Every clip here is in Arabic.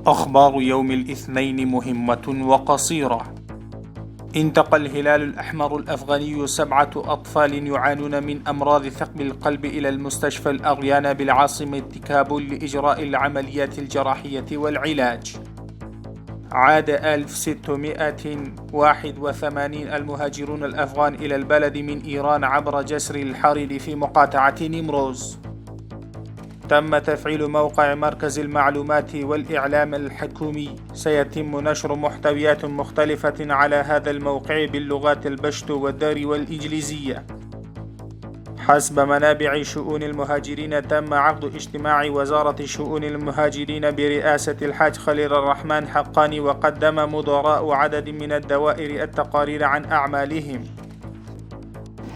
أخبار يوم الاثنين مهمة وقصيرة. انتقل الهلال الأحمر الأفغاني 7 أطفال يعانون من أمراض ثقب القلب إلى المستشفى الأريانا بالعاصمة كابول لإجراء العمليات الجراحية والعلاج. عاد 1681 المهاجرون الأفغان إلى البلد من إيران عبر جسر الحريري في مقاطعة نيمروز. تم تفعيل موقع مركز المعلومات والإعلام الحكومي. سيتم نشر محتويات مختلفة على هذا الموقع باللغات البشتو والداري والإنجليزية. حسب منابع شؤون المهاجرين، تم عقد اجتماع وزارة شؤون المهاجرين برئاسة الحاج خليل الرحمن حقاني، وقدم مدراء عدد من الدوائر التقارير عن أعمالهم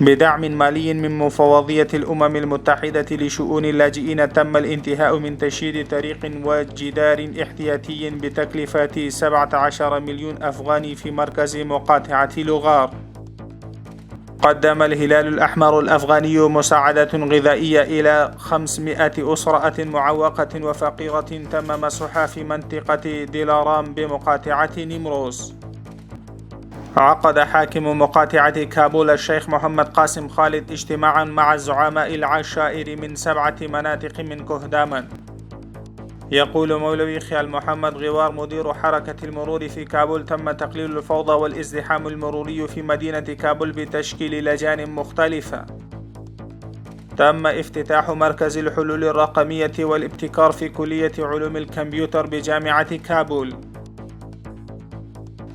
بدعم مالي من مفوضية الأمم المتحدة لشؤون اللاجئين. تم الانتهاء من تشييد طريق وجدار احتياطي بتكلفة 17 مليون أفغاني في مركز مقاطعة لغار. قدم الهلال الأحمر الأفغاني مساعدة غذائية إلى 500 أسرة معوقة وفقيرة تم مسحها في منطقة ديلارام بمقاطعة نيمروز. عقد حاكم مقاطعة كابول الشيخ محمد قاسم خالد اجتماعا مع الزعماء العشائر من 7 مناطق من كهدامان. يقول مولوي خيال محمد غوار مدير حركة المرور في كابول: تم تقليل الفوضى والازدحام المروري في مدينة كابول بتشكيل لجان مختلفة. تم افتتاح مركز الحلول الرقمية والابتكار في كلية علوم الكمبيوتر بجامعة كابول.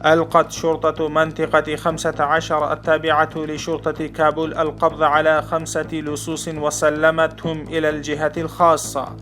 ألقت شرطة منطقة 15 التابعة لشرطة كابول القبض على 5 لصوص وسلمتهم إلى الجهة الخاصة.